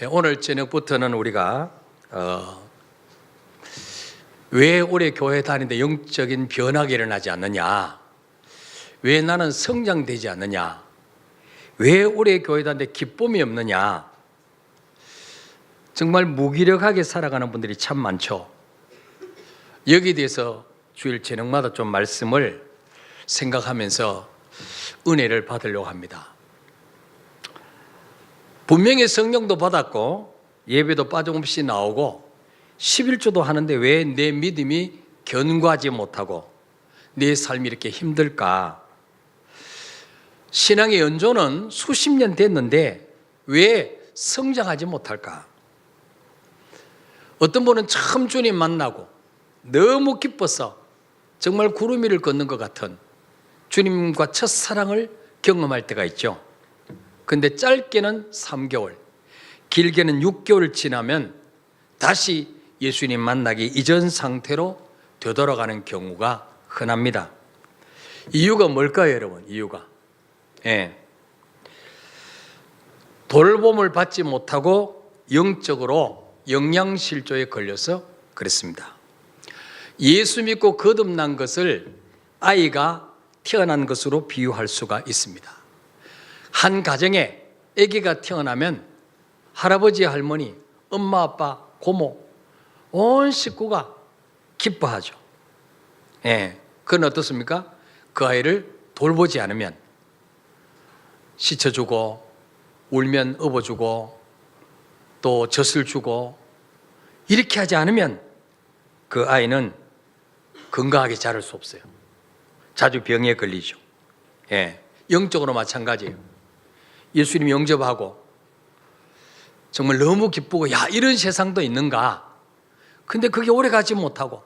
오늘 저녁부터는 우리가 왜 올해 교회 다니는데 영적인 변화가 일어나지 않느냐, 왜 나는 성장되지 않느냐, 왜 올해 교회 다니는데 기쁨이 없느냐, 정말 무기력하게 살아가는 분들이 참 많죠. 여기에 대해서 주일 저녁마다 좀 말씀을 생각하면서 은혜를 받으려고 합니다. 분명히 성령도 받았고 예배도 빠짐없이 나오고 11조도 하는데 왜 내 믿음이 견고하지 못하고 내 삶이 이렇게 힘들까? 신앙의 연조는 수십 년 됐는데 왜 성장하지 못할까? 어떤 분은 처음 주님 만나고 너무 기뻐서 정말 구름 위를 걷는 것 같은 주님과 첫사랑을 경험할 때가 있죠. 근데 짧게는 3개월, 길게는 6개월 지나면 다시 예수님 만나기 이전 상태로 되돌아가는 경우가 흔합니다. 이유가 뭘까요, 여러분? 이유가 돌봄을 받지 못하고 영적으로 영양실조에 걸려서 그랬습니다. 예수 믿고 거듭난 것을 아이가 태어난 것으로 비유할 수가 있습니다. 한 가정에 아기가 태어나면 할아버지, 할머니, 엄마, 아빠, 고모 온 식구가 기뻐하죠. 그건 어떻습니까? 그 아이를 돌보지 않으면 씻어주고 울면 업어주고 또 젖을 주고 이렇게 하지 않으면 그 아이는 건강하게 자랄 수 없어요. 자주 병에 걸리죠. 영적으로 마찬가지예요. 예수님 영접하고 정말 너무 기쁘고 야, 이런 세상도 있는가? 근데 그게 오래 가지 못하고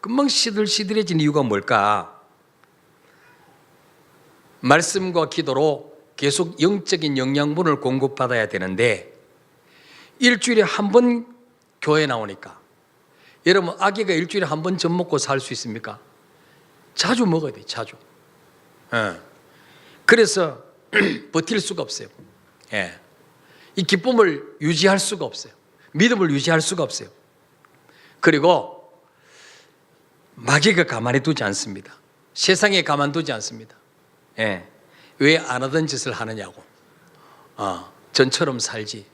금방 시들시들해진 이유가 뭘까? 말씀과 기도로 계속 영적인 영양분을 공급받아야 되는데 일주일에 한 번 교회 나오니까, 여러분 아기가 일주일에 한 번 젖 먹고 살 수 있습니까? 자주 먹어야 돼요. 자주. 그래서 버틸 수가 없어요. 이 기쁨을 유지할 수가 없어요. 믿음을 유지할 수가 없어요. 그리고 마귀가 가만히 두지 않습니다. 세상에 가만두지 않습니다. 왜 안 하던 짓을 하느냐고. 전처럼 살지,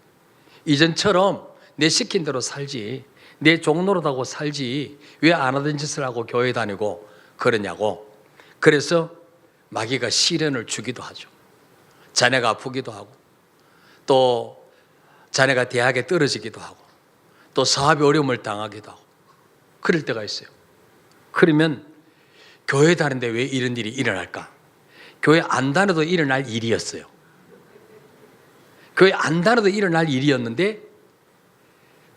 이전처럼 내 시킨 대로 살지, 내 종노릇하고 살지, 왜 안 하던 짓을 하고 교회 다니고 그러냐고. 그래서 마귀가 시련을 주기도 하죠. 자녀가 아프기도 하고, 또 자녀가 대학에 떨어지기도 하고, 또 사업에 어려움을 당하기도 하고 그럴 때가 있어요. 그러면 교회 다니는데 왜 이런 일이 일어날까? 교회 안 다녀도 일어날 일이었어요. 교회 안 다녀도 일어날 일이었는데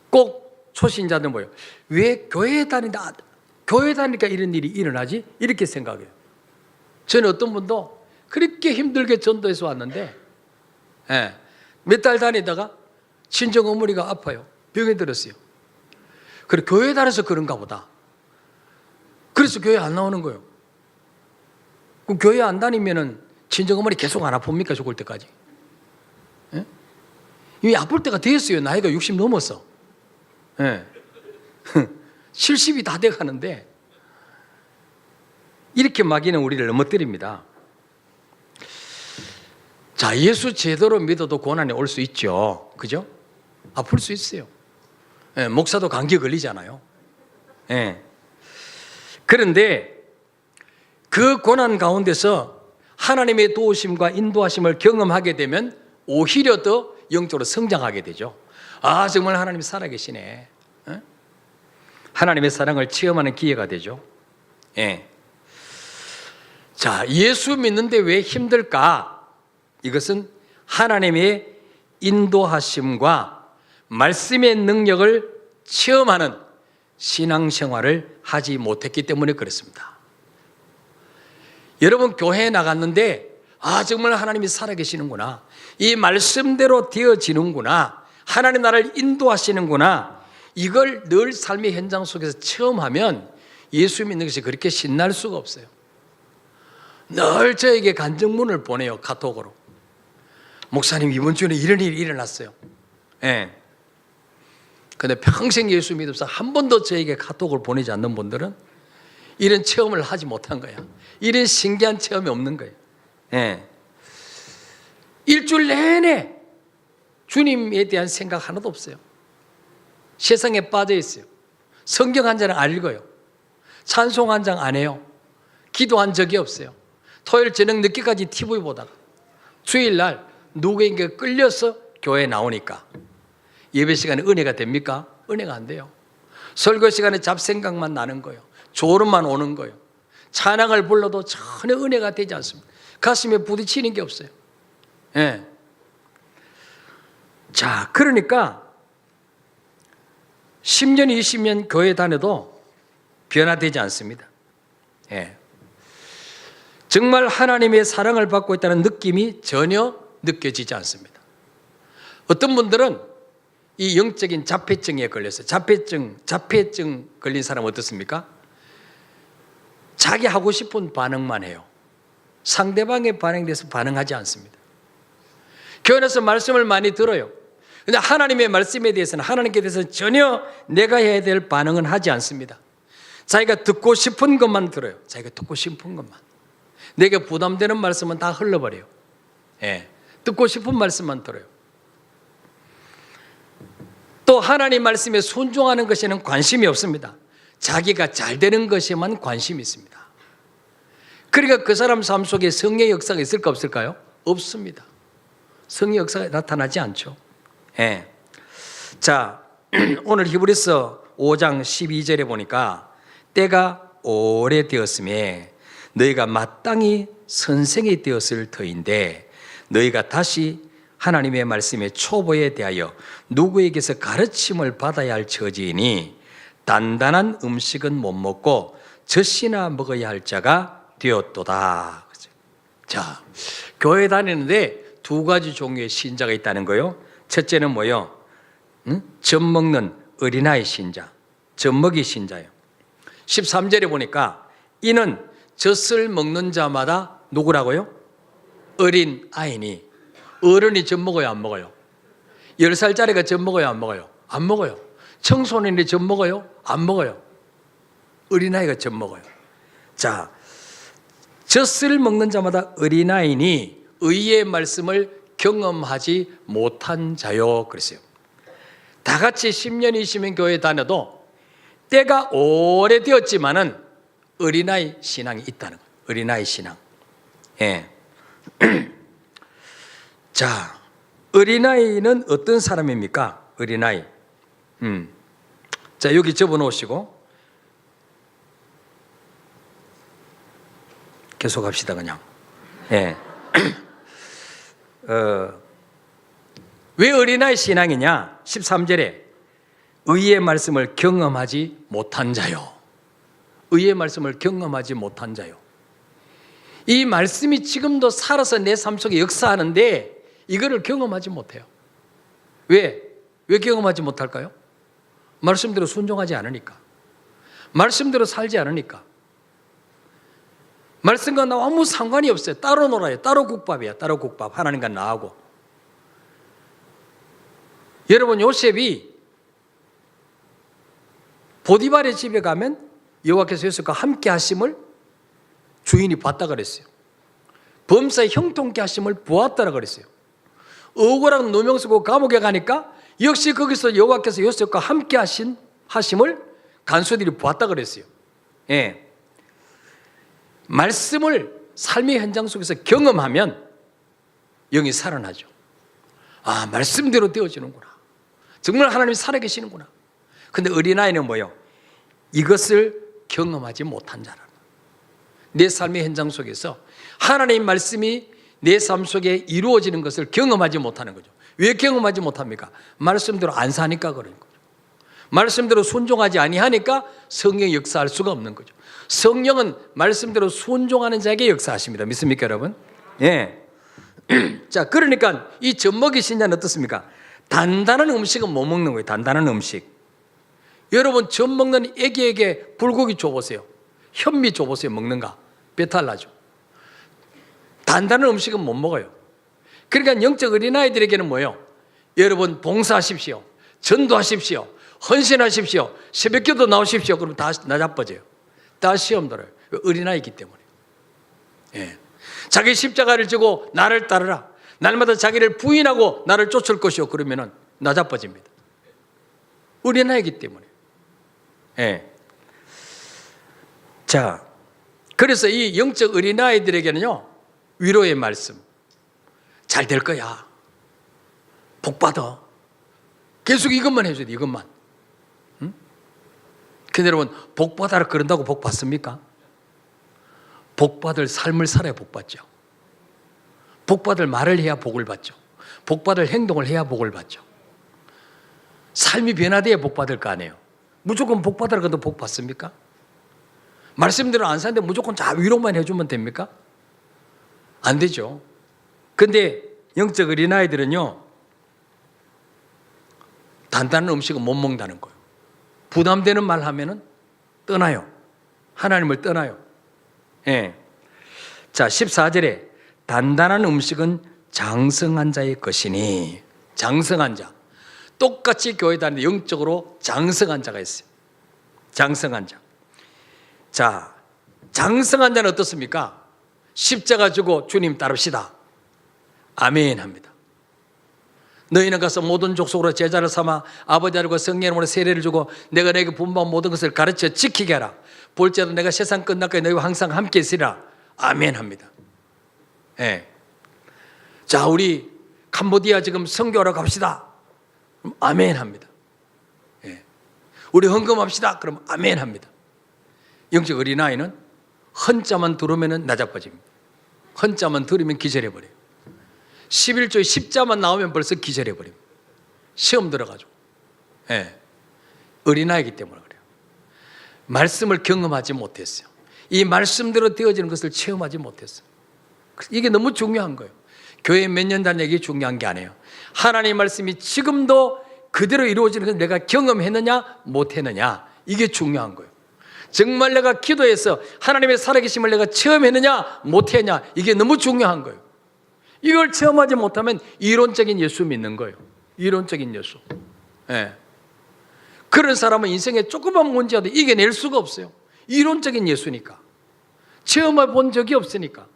꼭 초신자들 뭐예요? 왜 교회 다니니까 이런 일이 일어나지? 이렇게 생각해요. 저는 어떤 분도 그렇게 힘들게 전도해서 왔는데 몇 달 다니다가 친정 어머니가 아파요. 병에 들었어요. 그래, 교회 다녀서 그런가 보다. 그래서 교회 안 나오는 거예요. 그럼 교회 안 다니면은 친정 어머니 계속 안 아픕니까? 죽을 때까지. 이미 아플 때가 됐어요. 나이가 60 넘었어. 70이 다 돼가는데 이렇게 마귀는 우리를 넘어뜨립니다. 자, 예수 제대로 믿어도 고난이 올 수 있죠. 그죠? 아플 수 있어요. 목사도 감기 걸리잖아요. 그런데 그 고난 가운데서 하나님의 도우심과 인도하심을 경험하게 되면 오히려 더 영적으로 성장하게 되죠. 아, 정말 하나님이 살아계시네. 하나님의 사랑을 체험하는 기회가 되죠. 자, 예수 믿는데 왜 힘들까? 이것은 하나님의 인도하심과 말씀의 능력을 체험하는 신앙생활을 하지 못했기 때문에 그렇습니다. 여러분 교회에 나갔는데 아, 정말 하나님이 살아계시는구나, 이 말씀대로 되어지는구나, 하나님 나를 인도하시는구나, 이걸 늘 삶의 현장 속에서 체험하면 예수 믿는 것이 그렇게 신날 수가 없어요. 늘 저에게 간증문을 보내요. 카톡으로. 목사님, 이번 주에 이런 일이 일어났어요. 근데 평생 예수 믿으면서 한 번도 저에게 카톡을 보내지 않는 분들은 이런 체험을 하지 못한 거야. 이런 신기한 체험이 없는 거예요. 예. 일주일 내내 주님에 대한 생각 하나도 없어요. 세상에 빠져 있어요. 성경 한 장을 안 읽어요. 찬송 한 장 안 해요. 기도한 적이 없어요. 토요일 저녁 늦게까지 TV 보다가 주일날 누구에게 끌려서 교회에 나오니까 예배 시간에 은혜가 됩니까? 은혜가 안 돼요. 설교 시간에 잡생각만 나는 거예요. 졸음만 오는 거예요. 찬양을 불러도 전혀 은혜가 되지 않습니다. 가슴에 부딪히는 게 없어요. 예. 자, 그러니까 10년, 20년 교회 다녀도 변화되지 않습니다. 예. 정말 하나님의 사랑을 받고 있다는 느낌이 전혀 느껴지지 않습니다. 어떤 분들은 이 영적인 자폐증에 걸렸어요. 자폐증 걸린 사람 어떻습니까? 자기 하고 싶은 반응만 해요. 상대방의 반응에 대해서 반응하지 않습니다. 교회에서 말씀을 많이 들어요. 그런데 하나님의 말씀에 대해서는 하나님께 대해서는 전혀 내가 해야 될 반응은 하지 않습니다. 자기가 듣고 싶은 것만 들어요. 자기가 듣고 싶은 것만. 내게 부담되는 말씀은 다 흘러버려요. 예. 듣고 싶은 말씀만 들어요. 또 하나님 말씀에 순종하는 것에는 관심이 없습니다. 자기가 잘 되는 것에만 관심이 있습니다. 그러니까 그 사람 삶 속에 성령의 역사가 있을까 없을까요? 없습니다. 성령의 역사가 나타나지 않죠. 예. 자, 오늘 히브리서 5장 12절에 보니까 때가 오래되었음에 너희가 마땅히 선생이 되었을 터인데 너희가 다시 하나님의 말씀의 초보에 대하여 누구에게서 가르침을 받아야 할 처지이니 단단한 음식은 못 먹고 젖이나 먹어야 할 자가 되었도다. 자, 교회 다니는데 두 가지 종류의 신자가 있다는 거예요. 첫째는 뭐예요? 젖 먹는 어린아이 신자, 젖 먹이 신자예요. 13절에 보니까 이는 젖을 먹는 자마다 누구라고요? 어린 아이니. 어른이 젖 먹어요, 안 먹어요? 10살짜리가 젖 먹어요, 안 먹어요? 안 먹어요. 청소년이 젖 먹어요? 안 먹어요. 어린아이가 젖 먹어요. 자, 젖을 먹는 자마다 어린아이니 의의 말씀을 경험하지 못한 자요 그랬어요. 다 같이 10년, 20년 교회 다녀도 때가 오래되었지만은 어린아이 신앙이 있다는 거예요. 어린아이 신앙. 예. 자, 어린아이는 어떤 사람입니까? 어린아이. 자, 여기 적어 놓으시고 계속 합시다 그냥. 예. 왜 어린아이 신앙이냐? 13절에 의의 말씀을 경험하지 못한 자요. 의의 말씀을 경험하지 못한 자요. 이 말씀이 지금도 살아서 내 삶 속에 역사하는데 이거를 경험하지 못해요. 왜 경험하지 못할까요? 말씀대로 순종하지 않으니까. 말씀대로 살지 않으니까. 말씀과 나 아무 상관이 없어요. 따로 놀아요. 따로 국밥이야. 따로 국밥. 하나님과 나하고. 여러분, 요셉이 보디발의 집에 가면 여호와께서 요셉과 함께 하심을 주인이 봤다 그랬어요. 범사에 형통케 하심을 보았다라 그랬어요. 억울한 누명 쓰고 감옥에 가니까 역시 거기서 여호와께서 요셉과 함께 하심을 간수들이 보았다 그랬어요. 예. 말씀을 삶의 현장 속에서 경험하면 영이 살아나죠. 아, 말씀대로 되어지는구나. 정말 하나님이 살아계시는구나. 근데 어린아이는 뭐예요? 이것을 경험하지 못한 자라는 거예요. 내 삶의 현장 속에서 하나님의 말씀이 내 삶 속에 이루어지는 것을 경험하지 못하는 거죠. 왜 경험하지 못합니까? 말씀대로 안 사니까 그런 거죠. 말씀대로 순종하지 아니하니까 성령이 역사할 수가 없는 거죠. 성령은 말씀대로 순종하는 자에게 역사하십니다. 믿습니까, 여러분? 예. 자, 그러니까 이 젖먹이 신자는 어떻습니까? 단단한 음식은 못 먹는 거예요. 단단한 음식. 여러분, 젖 먹는 애기에게 불고기 줘보세요. 현미 줘보세요. 먹는가? 배탈 나죠. 단단한 음식은 못 먹어요. 그러니까 영적 어린아이들에게는 뭐예요? 여러분, 봉사하십시오. 전도하십시오. 헌신하십시오. 새벽기도 나오십시오. 그러면 다 나자빠져요. 다 시험 들어요. 어린아이이기 때문에. 예. 자기 십자가를 지고 나를 따르라. 날마다 자기를 부인하고 나를 쫓을 것이요. 그러면은 나자빠집니다. 어린아이이기 때문에. 예. 자, 그래서 이 영적 어린아이들에게는요, 위로의 말씀. 잘 될 거야. 복 받아. 계속 이것만 해줘야 돼, 이것만. 응? 근데 여러분, 복 받아라 그런다고 복 받습니까? 복 받을 삶을 살아야 복 받죠. 복 받을 말을 해야 복을 받죠. 복 받을 행동을 해야 복을 받죠. 삶이 변화돼야 복 받을 거 아니에요. 무조건 복 받으라 그런다고 복 받습니까? 말씀대로 안 사는데 무조건 자 위로만 해주면 됩니까? 안 되죠. 근데 영적 어린아이들은요, 단단한 음식은 못 먹는다는 거예요. 부담되는 말 하면은 떠나요. 하나님을 떠나요. 예. 자, 14절에 단단한 음식은 장성한 자의 것이니, 장성한 자. 똑같이 교회 다니는데 영적으로 장성한 자가 있어요. 장성한 자. 자, 장성한 자는 어떻습니까? 십자가 지고 주님 따릅시다. 아멘 합니다. 너희는 가서 모든 족속으로 제자를 삼아 아버지 아들과 성령 이름으로 세례를 주고 내가 너에게 분부한 모든 것을 가르쳐 지키게 하라. 볼지라도 내가 세상 끝날까지 너희와 항상 함께 있으리라. 아멘 합니다. 예. 자, 우리 캄보디아 지금 선교하러 갑시다. 그럼 아멘 합니다. 예. 우리 헌금합시다. 그럼 아멘 합니다. 영적 어린아이는 헌자만 들으면 나자빠집니다. 헌자만 들으면 기절해버려요. 11조에 10자만 나오면 벌써 기절해버립니다. 시험 들어가지고. 예. 어린아이기 때문에 그래요. 말씀을 경험하지 못했어요. 이 말씀대로 되어지는 것을 체험하지 못했어요. 이게 너무 중요한 거예요. 교회 몇 년 다닌 얘기 중요한 게 아니에요. 하나님의 말씀이 지금도 그대로 이루어지는 것을 내가 경험했느냐 못했느냐, 이게 중요한 거예요. 정말 내가 기도해서 하나님의 살아계심을 내가 체험했느냐 못했냐, 이게 너무 중요한 거예요. 이걸 체험하지 못하면 이론적인 예수 믿는 거예요. 이론적인 예수. 예. 그런 사람은 인생에 조그만 문제라도 이겨낼 수가 없어요. 이론적인 예수니까. 체험해 본 적이 없으니까.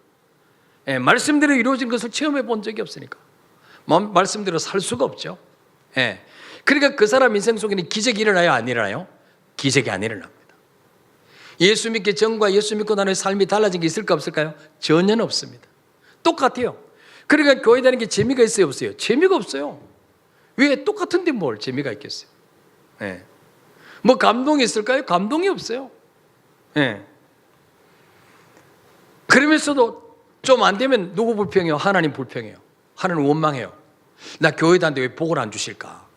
예. 말씀대로 이루어진 것을 체험해 본 적이 없으니까. 말씀대로 살 수가 없죠. 예. 그러니까 그 사람 인생 속에는 기적이 일어나요, 안 일어나요? 기적이 안 일어납니다. 예수 믿기 전과 예수 믿고 나의 삶이 달라진 게 있을까 없을까요? 전혀 없습니다. 똑같아요. 그러니까 교회 다니는 게 재미가 있어요, 없어요? 재미가 없어요. 왜? 똑같은데 뭘 재미가 있겠어요? 예. 뭐 감동이 있을까요? 감동이 없어요. 예. 그러면서도 좀 안 되면 누구 불평해요? 하나님 불평해요. 하나님 원망해요. 나 교회 다니는데 왜 복을 안 주실까?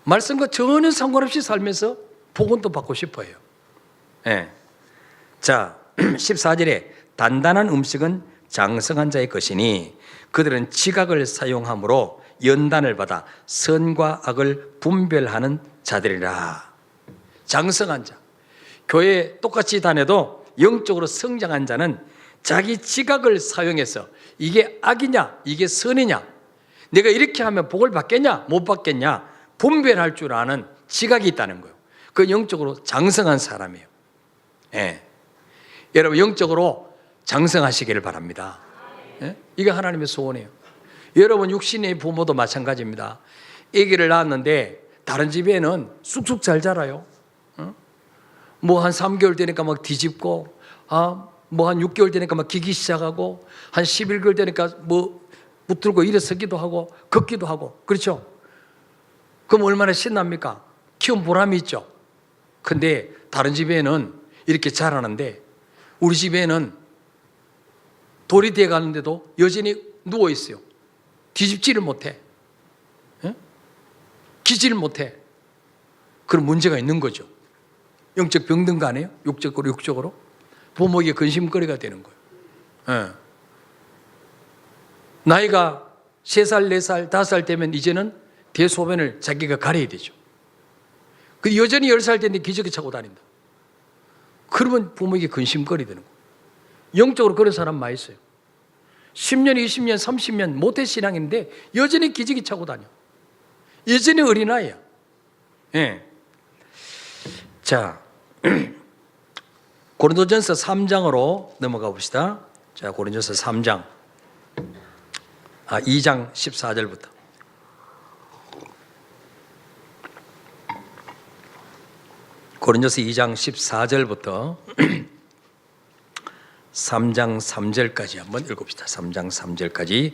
말씀과 전혀 상관없이 살면서 복은 또 받고 싶어요. 예. 자, 14절에 단단한 음식은 장성한 자의 것이니 그들은 지각을 사용함으로 연단을 받아 선과 악을 분별하는 자들이라. 장성한 자. 교회 똑같이 다녀도 영적으로 성장한 자는 자기 지각을 사용해서 이게 악이냐 이게 선이냐, 내가 이렇게 하면 복을 받겠냐 못 받겠냐 분별할 줄 아는 지각이 있다는 거예요. 그 영적으로 장성한 사람이에요. 예. 여러분 영적으로 장성하시기를 바랍니다. 예? 이게 하나님의 소원이에요. 여러분 육신의 부모도 마찬가지입니다. 아기를 낳았는데 다른 집에는 쑥쑥 잘 자라요. 뭐 한 3개월 되니까 막 뒤집고, 뭐 한 6개월 되니까 막 기기 시작하고, 한 11개월 되니까 뭐 붙들고 일어서기도 하고 걷기도 하고, 그렇죠? 그럼 얼마나 신납니까? 키운 보람이 있죠. 근데 다른 집에는 이렇게 자라는데 우리 집에는 돌이 되어 가는데도 여전히 누워 있어요. 뒤집지를 못해. 기지를 못해. 그런 문제가 있는 거죠. 영적 병든거 아니에요? 육적으로 부모에게 근심거리가 되는 거예요. 나이가 3살, 4살, 5살 되면 이제는 대소변을 자기가 가려야 되죠. 그 여전히 10살 됐는데 기저귀 차고 다닌다. 그러면 부모에게 근심거리 되는 거예요. 영적으로 그런 사람 많이 있어요. 10년, 20년, 30년 모태신앙인데 여전히 기저귀 차고 다녀. 여전히 어린아이야. 예. 자, 고린도전서 3장으로 넘어가 봅시다. 자, 고린도전서 3장. 2장 14절부터. 고린도서 2장 14절부터 3장 3절까지 한번 읽읍시다. 3장 3절까지.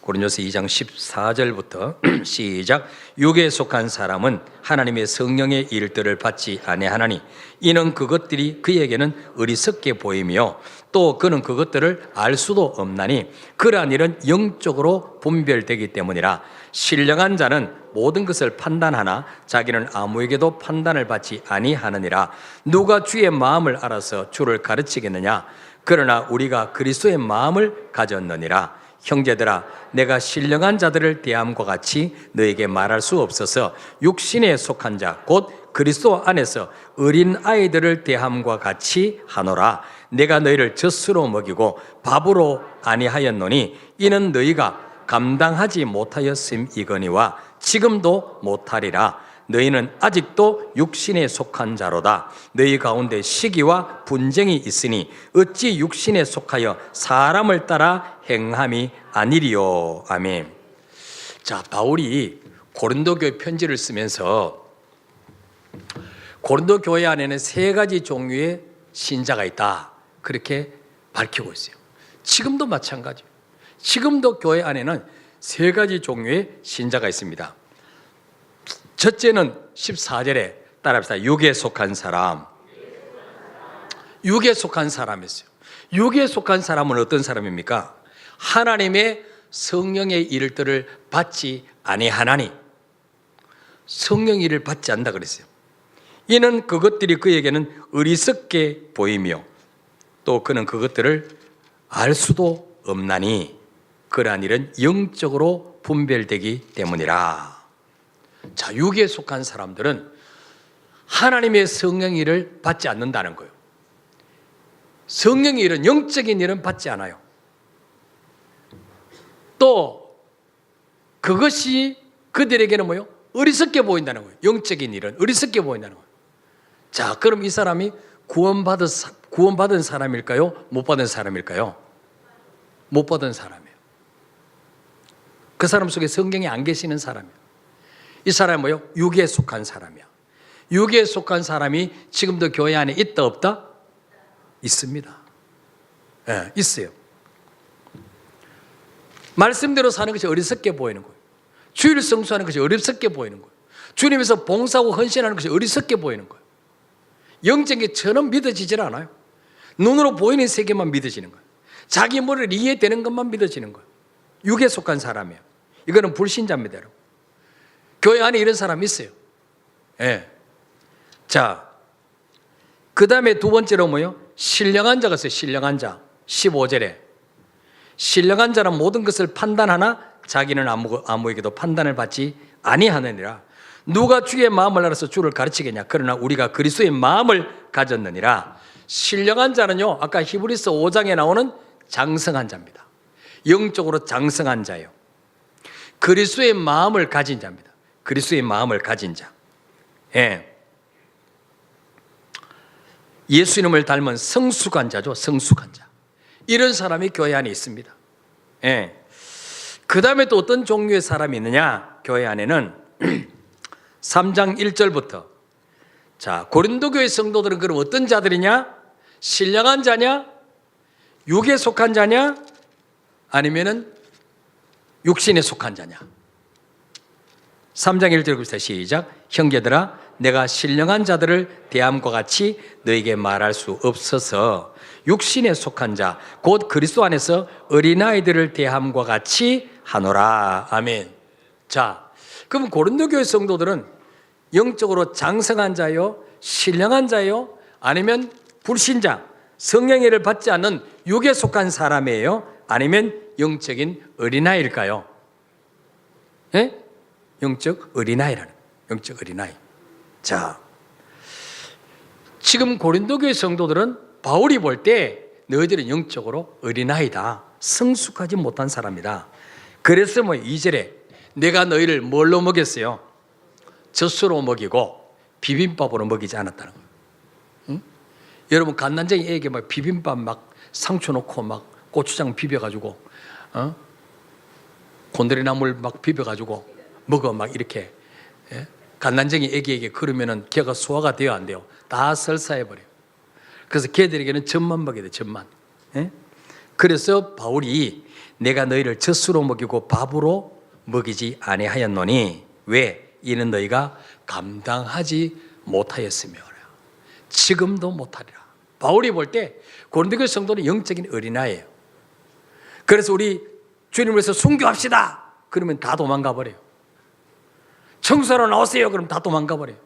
고린도서 2장 14절부터 시작. 육에 속한 사람은 하나님의 성령의 일들을 받지 아니하나니 이는 그것들이 그에게는 어리석게 보이며 또 그는 그것들을 알 수도 없나니 그러한 일은 영적으로 분별되기 때문이라. 신령한 자는 모든 것을 판단하나 자기는 아무에게도 판단을 받지 아니하느니라. 누가 주의 마음을 알아서 주를 가르치겠느냐? 그러나 우리가 그리스도의 마음을 가졌느니라. 형제들아, 내가 신령한 자들을 대함과 같이 너에게 말할 수 없어서 육신에 속한 자 곧 그리스도 안에서 어린 아이들을 대함과 같이 하노라. 내가 너희를 젖으로 먹이고 밥으로 아니하였노니 이는 너희가 감당하지 못하였음이거니와 지금도 못하리라. 너희는 아직도 육신에 속한 자로다. 너희 가운데 시기와 분쟁이 있으니 어찌 육신에 속하여 사람을 따라 행함이 아니리요. 아멘. 자, 바울이 고린도 교회 편지를 쓰면서 고린도 교회 안에는 세 가지 종류의 신자가 있다, 그렇게 밝히고 있어요. 지금도 마찬가지예요. 지금도 교회 안에는 세 가지 종류의 신자가 있습니다. 첫째는 14절에 따라합시다. 육에 속한 사람. 육에 속한 사람이었어요. 육에 속한 사람은 어떤 사람입니까? 하나님의 성령의 일들을 받지 아니하나니, 성령의 일을 받지 않는다 그랬어요. 이는 그것들이 그에게는 어리석게 보이며 또 그는 그것들을 알 수도 없나니 그러한 일은 영적으로 분별되기 때문이라. 자, 육에 속한 사람들은 하나님의 성령의 일을 받지 않는다는 거예요. 성령의 일은, 영적인 일은 받지 않아요. 또 그것이 그들에게는 뭐예요? 어리석게 보인다는 거예요. 영적인 일은 어리석게 보인다는 거예요. 자, 그럼 이 사람이 구원받은 사람일까요? 못 받은 사람일까요? 못 받은 사람이에요. 그 사람 속에 성령이 안 계시는 사람이에요. 이 사람은 뭐예요? 육에 속한 사람이야. 육에 속한 사람이 지금도 교회 안에 있다 없다? 있습니다. 네, 있어요. 말씀대로 사는 것이 어리석게 보이는 거예요. 주일 성수하는 것이 어리석게 보이는 거예요. 주님에서 봉사하고 헌신하는 것이 어리석게 보이는 거예요. 영적인 게 전혀 믿어지질 않아요. 눈으로 보이는 세계만 믿어지는 거예요. 자기 머리를 이해되는 것만 믿어지는 거예요. 육에 속한 사람이에요. 이거는 불신자입니다, 여러분. 교회 안에 이런 사람이 있어요. 예. 자, 그 다음에 두 번째로 뭐요? 신령한 자가 있어요. 신령한 자. 15절에. 신령한 자는 모든 것을 판단하나 자기는 아무에게도 판단을 받지 아니하느니라. 누가 주의 마음을 알아서 주를 가르치겠냐? 그러나 우리가 그리스도의 마음을 가졌느니라. 신령한 자는요, 아까 히브리서 5장에 나오는 장성한 자입니다. 영적으로 장성한 자예요. 그리스도의 마음을 가진 자입니다. 그리스도의 마음을 가진 자. 예. 예수님을 닮은 성숙한 자죠. 성숙한 자. 이런 사람이 교회 안에 있습니다. 예. 그 다음에 또 어떤 종류의 사람이 있느냐? 교회 안에는 3장 1절부터. 자, 고린도 교회 성도들은 그럼 어떤 자들이냐? 신령한 자냐? 육에 속한 자냐? 아니면은 육신에 속한 자냐? 3장 1절 봅시다. 시작. 형제들아, 내가 신령한 자들을 대함과 같이 너에게 말할 수 없어서 육신에 속한 자 곧 그리스도 안에서 어린아이들을 대함과 같이 하노라. 아멘. 자, 그럼 고린도 교회 성도들은 영적으로 장성한 자요, 신령한 자요, 아니면 불신자, 성령의 일을 받지 않는 육에 속한 사람이에요? 아니면 영적인 어린아이일까요? 예? 영적 어린아이라는 거예요. 영적 어린아이. 자, 지금 고린도 교회 성도들은 바울이 볼 때 너희들은 영적으로 어린아이다. 성숙하지 못한 사람이다. 그래서 2절에 내가 너희를 뭘로 먹였어요? 젖으로 먹이고 비빔밥으로 먹이지 않았다는 거예요. 응? 여러분 갓난쟁이 애에게 막 비빔밥 막 상추 넣고 막 고추장 비벼가지고 곤드레나물 막 비벼가지고 먹어 막 이렇게 갓난쟁이 애기에게 그러면은 걔가 소화가 돼요 안 돼요? 다 설사해버려요. 그래서 걔들에게는 젖만 먹여야 돼, 젖만. 그래서 바울이 내가 너희를 젖으로 먹이고 밥으로 먹이지 아니하였노니 왜? 이는 너희가 감당하지 못하였으며 지금도 못하리라. 바울이 볼 때 고린도 성도는 영적인 어린아이예요. 그래서 우리 주님을 위해서 순교합시다 그러면 다 도망가 버려요. 청소하러 나오세요 그러면 다 도망가 버려요.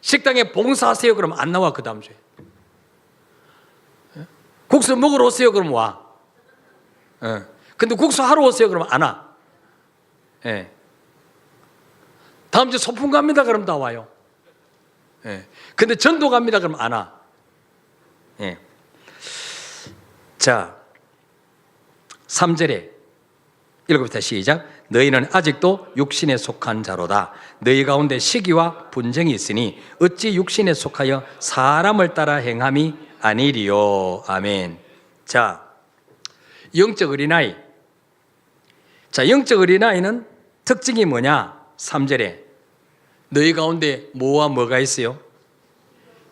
식당에 봉사하세요 그러면 안 나와. 그 다음 주에 국수 먹으러 오세요 그러면 와. 근데 국수 하러 오세요 그러면 안 와. 다음 주에 소풍 갑니다 그러면 다 와요. 근데 전도 갑니다 그러면 안 와. 자 3절에 읽어봅시다. 시작. 너희는 아직도 육신에 속한 자로다. 너희 가운데 시기와 분쟁이 있으니 어찌 육신에 속하여 사람을 따라 행함이 아니리요. 아멘. 자, 영적 어린아이. 자, 영적 어린아이는 특징이 뭐냐? 3절에 너희 가운데 뭐와 뭐가 있어요?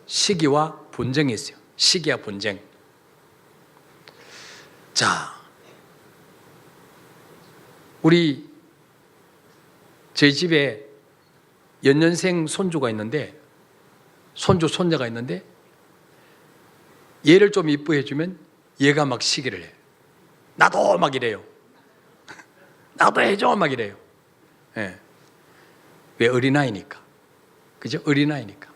시기와 분쟁이 있어요. 시기와 분쟁. 자, 저희 집에 연년생 손주가 있는데, 손주, 손녀가 있는데, 얘를 좀 이뻐해 주면 얘가 막 시기를 해요. 나도 막 이래요. 나도 해줘 막 이래요. 왜? 어린아이니까. 그죠? 어린아이니까.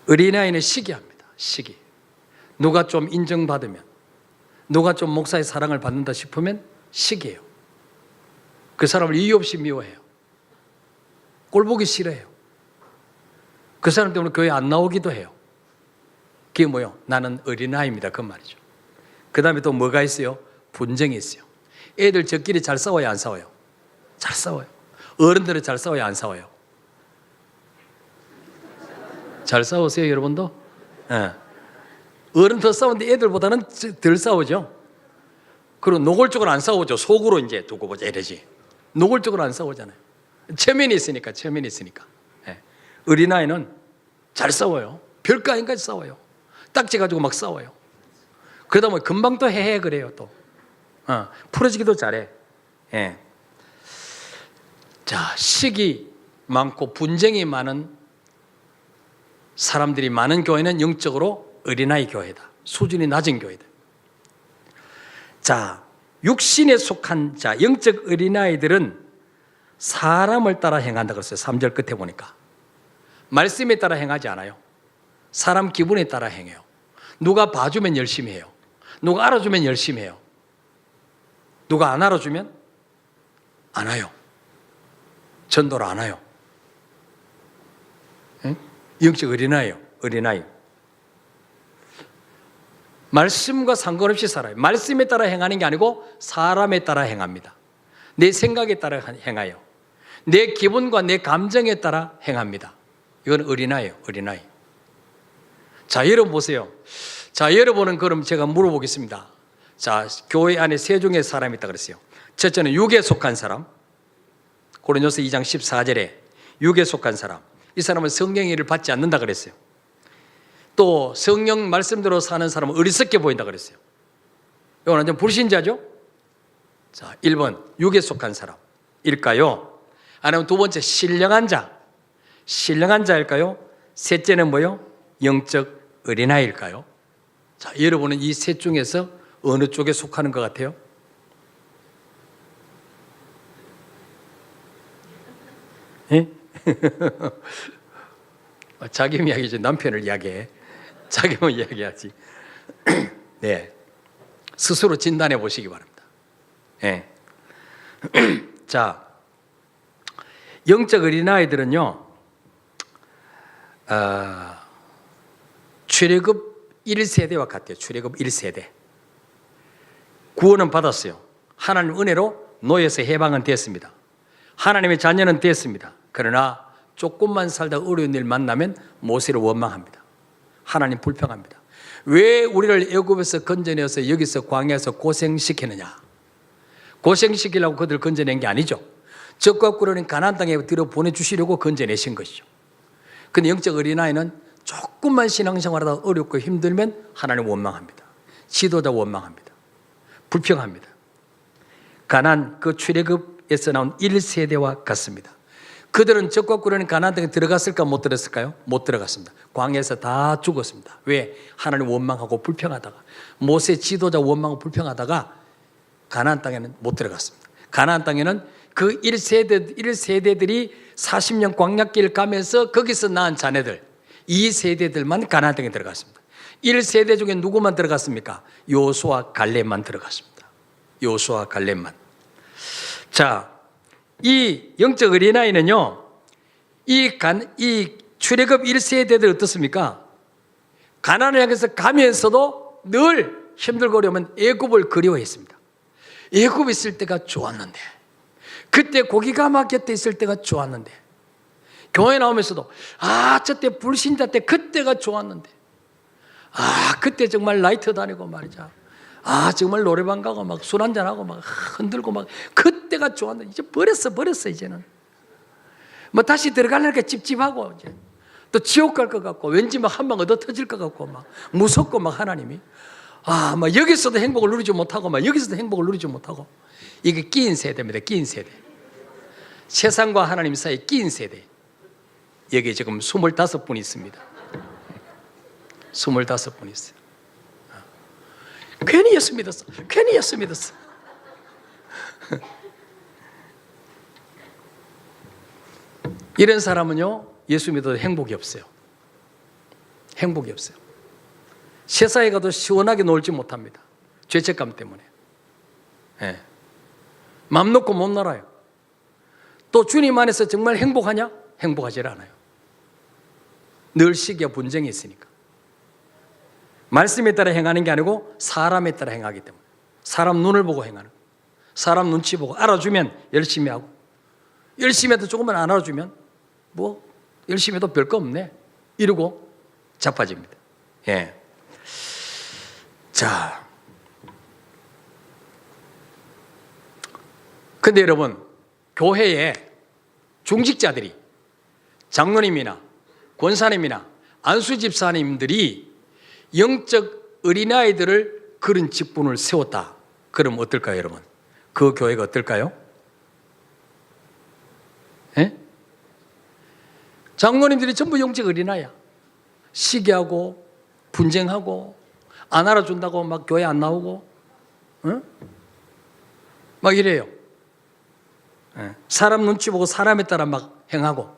어린아이는 시기합니다. 시기. 누가 좀 인정받으면, 누가 좀 목사의 사랑을 받는다 싶으면 시기해요. 그 사람을 이유 없이 미워해요. 꼴보기 싫어해요. 그 사람 때문에 교회 안 나오기도 해요. 그게 뭐예요? 나는 어린아이입니다. 그 말이죠. 그 다음에 또 뭐가 있어요? 분쟁이 있어요. 애들 저끼리 잘 싸워요? 안 싸워요? 잘 싸워요. 어른들은 잘 싸워요? 안 싸워요? 잘 싸우세요 여러분도? 어른 더 싸우는데 애들보다는 덜 싸우죠. 그리고 노골적으로 안 싸우죠. 속으로 이제 두고 보자 이러지. 노골적으로 안 싸우잖아요. 체면이 있으니까. 어린아이는 잘 싸워요. 별거 아닌까지 싸워요. 딱지 가지고 막 싸워요. 그러다 보면 금방 또 해해 그래요. 또 풀어지기도 잘해. 자, 시기 많고 분쟁이 많은 사람들이 많은 교회는 영적으로 어린아이 교회다. 수준이 낮은 교회다. 자, 육신에 속한 자, 영적 어린아이들은 사람을 따라 행한다 그랬어요. 3절 끝에 보니까. 말씀에 따라 행하지 않아요. 사람 기분에 따라 행해요. 누가 봐주면 열심히 해요. 누가 알아주면 열심히 해요. 누가 안 알아주면 안 와요. 전도를 안 와요. 영적 어린아이요. 어린아이. 말씀과 상관없이 살아요. 말씀에 따라 행하는 게 아니고 사람에 따라 행합니다. 내 생각에 따라 행해요. 내 기분과 내 감정에 따라 행합니다. 이건 어린아이예요. 어린아이. 자, 여러분 보세요. 자, 여러분은 그럼 제가 물어보겠습니다. 자, 교회 안에 세 종의 사람이 있다 그랬어요. 첫째는 육에 속한 사람. 고린도서 2장 14절에 육에 속한 사람. 이 사람은 성령의 일을 받지 않는다 그랬어요. 또 성령 말씀대로 사는 사람은 어리석게 보인다 그랬어요. 이건 완전 불신자죠? 자, 1번 육에 속한 사람일까요? 아니면 두 번째 신령한 자. 신령한 자일까요? 셋째는 뭐요? 영적 어린아이일까요? 자, 여러분은 이 셋 중에서 어느 쪽에 속하는 것 같아요? 예? 자기 이야기죠. 남편을 이야기해. 자기만 이야기하지. 네, 스스로 진단해 보시기 바랍니다. 네. 자, 영적 어린아이들은요, 출애굽 1세대와 같아요. 출애굽 1세대. 구원은 받았어요. 하나님 은혜로 노예에서 해방은 됐습니다. 하나님의 자녀는 됐습니다. 그러나 조금만 살다 어려운 일 만나면 모세를 원망합니다. 하나님 불평합니다. 왜 우리를 애굽에서 건져내서 여기서 광야에서 고생시키느냐? 고생시키려고 그들을 건져낸 게 아니죠. 적과 꿀어낸 가나안 땅에 들어 보내주시려고 건져내신 것이죠. 근데 영적 어린아이는 조금만 신앙생활하다 어렵고 힘들면 하나님 원망합니다. 지도자 원망합니다. 불평합니다. 가나안 그 출애굽에서 나온 1세대와 같습니다. 그들은 적과 꿀어낸 가나안 땅에 들어갔을까 못 들었을까요? 못 들어갔습니다. 광야에서 다 죽었습니다. 왜? 하나님 원망하고 불평하다가, 모세 지도자 원망하고 불평하다가 가나안 땅에는 못 들어갔습니다. 가나안 땅에는 그 1세대들이 40년 광야길 가면서 거기서 낳은 자녀들 2세대들만 가나안 땅에 들어갔습니다. 1세대 중에 누구만 들어갔습니까? 여호수아 갈렙만 들어갔습니다. 여호수아 갈렙만. 자, 이 영적 어린아이는요, 이 출애굽 1세대들 어떻습니까? 가나안을 향해서 가면서도 늘 힘들고 어려우면 애굽을 그리워했습니다. 애굽에 있을 때가 좋았는데, 그때 고기가 막 곁에 있을 때가 좋았는데, 교회 나오면서도 저때 불신자 때 그때가 좋았는데, 그때 정말 라이트 다니고 말이죠. 정말 노래방 가고 막 술 한잔하고 막 흔들고 막 그때가 좋았는데 이제 버렸어 이제는. 뭐 다시 들어가려니까 찝찝하고 이제 또 지옥 갈 것 같고 왠지 막 한 방 얻어 터질 것 같고 막 무섭고 막 하나님이 막 여기서도 행복을 누리지 못하고 막 여기서도 행복을 누리지 못하고 이게 끼인 세대입니다. 끼인 세대. 세상과 하나님 사이에 끼인 세대. 여기 지금 25분이 있습니다. 25분이 있어요. 괜히 예수 믿었어. 괜히 예수 믿었어. 이런 사람은요, 예수 믿어도 행복이 없어요. 행복이 없어요. 세상에 가도 시원하게 놀지 못합니다. 죄책감 때문에. 마음 놓고 못 놀아요. 또 주님 안에서 정말 행복하냐? 행복하지 않아요. 늘 시기와 분쟁이 있으니까. 말씀에 따라 행하는 게 아니고 사람에 따라 행하기 때문에. 사람 눈을 보고 행하는 거예요. 사람 눈치 보고 알아주면 열심히 하고, 열심히 해도 조금만 안 알아주면 뭐 열심히 해도 별거 없네 이러고 자빠집니다. 자, 근데 여러분, 교회에 중직자들이, 장로님이나 권사님이나 안수집사님들이 영적 어린아이들을 그런 직분을 세웠다. 그럼 어떨까요, 여러분? 그 교회가 어떨까요? 장로님들이 전부 영적 어린아이야. 시기하고 분쟁하고 안 알아준다고 막 교회 안 나오고 막 이래요. 사람 눈치 보고 사람에 따라 막 행하고.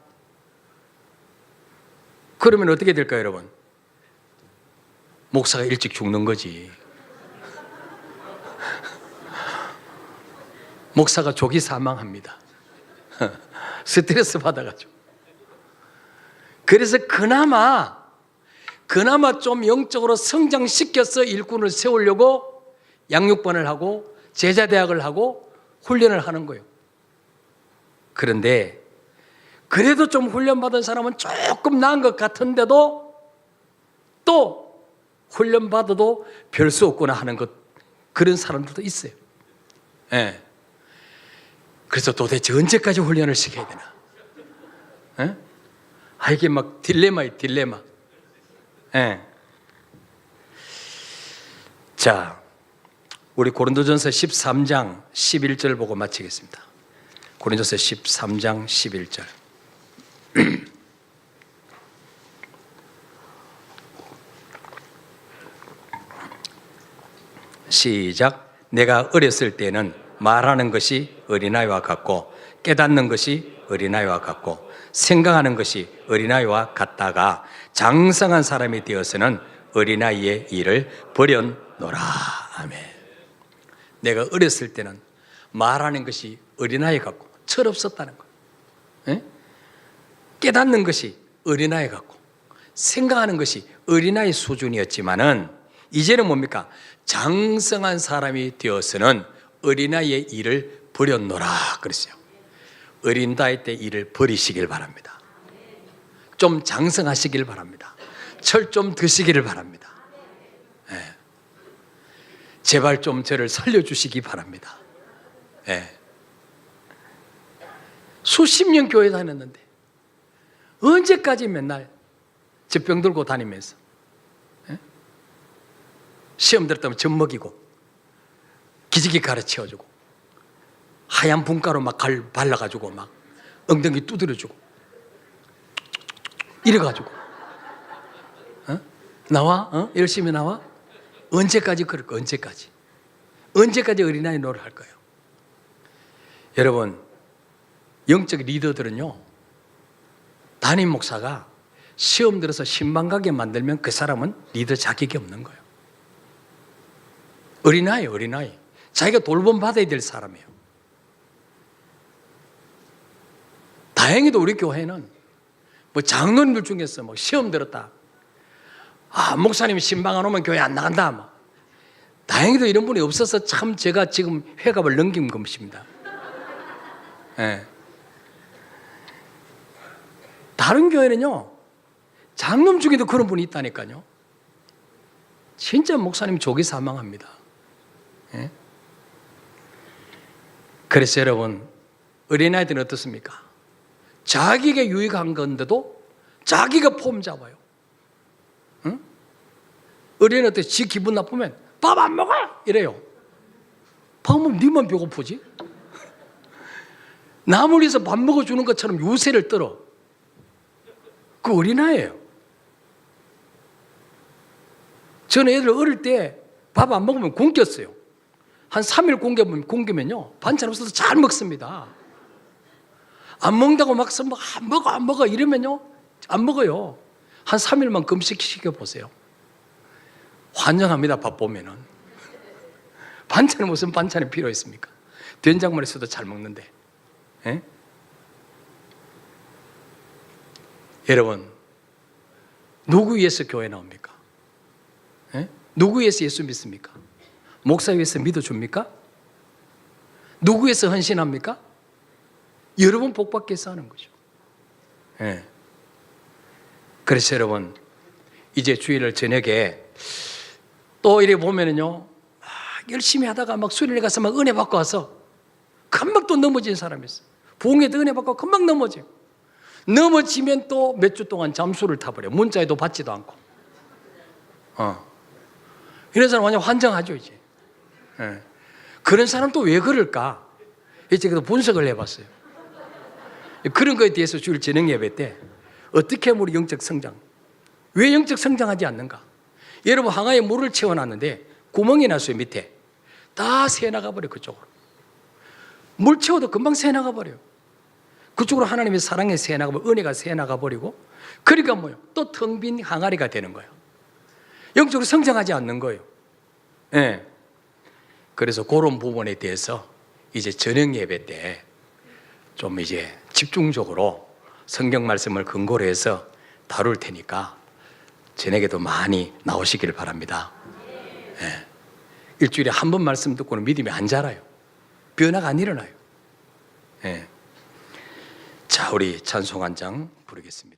그러면 어떻게 될까요, 여러분? 목사가 일찍 죽는 거지. 목사가 조기 사망합니다. 스트레스 받아가지고. 그래서 그나마 좀 영적으로 성장시켜서 일꾼을 세우려고 양육반을 하고 제자대학을 하고 훈련을 하는 거예요. 그런데 그래도 좀 훈련받은 사람은 조금 나은 것 같은데도 또 훈련받아도 별 수 없구나 하는 것, 그런 사람들도 있어요. 그래서 도대체 언제까지 훈련을 시켜야 되나? 이게 막 딜레마예요, 딜레마. 자, 우리 고린도전서 13장 11절 보고 마치겠습니다. 고린도전서 13장 11절. 시작. 내가 어렸을 때는 말하는 것이 어린아이와 같고 깨닫는 것이 어린아이와 같고 생각하는 것이 어린아이와 같다가 장성한 사람이 되어서는 어린아이의 일을 버려놓으라. 아멘. 내가 어렸을 때는 말하는 것이 어린아이 같고 철없었다는 거예요. 깨닫는 것이 어린아이 같고 생각하는 것이 어린아이 수준이었지만은 이제는 뭡니까? 장성한 사람이 되어서는 어린아이의 일을 버려놓으라 그랬어요. 어린 나이 때 일을 버리시길 바랍니다. 좀 장성하시길 바랍니다. 철 좀 드시기를 바랍니다. 예. 제발 좀 저를 살려주시기 바랍니다. 예. 수십 년 교회 다녔는데 언제까지 맨날 젖병 들고 다니면서 시험 들었다면 젖 먹이고 기지개 가르쳐주고 하얀 분가루 막 발라가지고 막 엉덩이 두드려주고 이래가지고 나와? 열심히 나와? 언제까지 그럴까? 언제까지 어린아이 노릇 할 거예요? 여러분, 영적 리더들은요, 담임 목사가 시험 들어서 신방 가게 만들면 그 사람은 리더 자격이 없는 거예요. 어린아이. 자기가 돌봄 받아야 될 사람이에요. 다행히도 우리 교회는 뭐 장로님들 중에서 뭐 시험 들었다. 목사님 신방 안 오면 교회 안 나간다. 뭐. 다행히도 이런 분이 없어서 참 제가 지금 회갑을 넘긴 것입니다. 예. 다른 교회는요, 장로님 중에도 그런 분이 있다니까요. 진짜 목사님 조기 사망합니다. 예? 그래서 여러분, 어린아이들은 어떻습니까? 자기에게 유익한 건데도 자기가 폼 잡아요. 응? 어린아이한테 지 기분 나쁘면 밥 안 먹어! 이래요. 밥 먹으면 니만 배고프지? 남을 위해서 밥 먹어주는 것처럼 요새를 떨어. 그 어린아이예요. 저는 애들 어릴 때 밥 안 먹으면 굶겼어요. 한 3일 굶기면요 반찬 없어서 잘 먹습니다. 안 먹는다고 막 안 먹어 이러면요 안 먹어요. 한 3일만 금식시켜 보세요. 환장합니다. 밥 보면은. 반찬은 무슨 반찬이 필요했습니까? 된장만 있어도 잘 먹는데. 예? 여러분, 누구 위해서 교회 나옵니까? 예? 누구 위해서 예수 믿습니까? 목사 위해서 믿어줍니까? 누구 위해서 헌신합니까? 여러분 복받기 위해서 하는 거죠. 예. 그래서 여러분, 이제 주일을 저녁에 또 이래 보면은요, 열심히 하다가 막 수련회 가서 막 은혜 받고 와서 금방 또 넘어진 사람이 있어요. 부흥회도 은혜 받고 금방 넘어져요. 넘어지면 또 몇 주 동안 잠수를 타버려요. 문자에도 받지도 않고. 이런 사람 완전 환장하죠, 이제. 예. 그런 사람 또 왜 그럴까? 이제 그래도 분석을 해봤어요. 그런 거에 대해서 주일 저녁 예배 때 어떻게 하면 우리 영적 성장, 왜 영적 성장하지 않는가? 여러분, 항아에 물을 채워놨는데 구멍이 났어요. 밑에 다 새나가버려. 그쪽으로 물 채워도 금방 새나가버려요. 그쪽으로 하나님의 사랑이 새나가버리고 은혜가 새나가버리고, 그러니까 뭐요? 또 텅 빈 항아리가 되는 거예요. 영적으로 성장하지 않는 거예요. 예. 그래서 그런 부분에 대해서 이제 저녁 예배 때 좀 이제 집중적으로 성경 말씀을 근거로 해서 다룰 테니까 저녁에도 많이 나오시기를 바랍니다. 예. 일주일에 한 번 말씀 듣고는 믿음이 안 자라요. 변화가 안 일어나요. 예. 자, 우리 찬송 한 장 부르겠습니다.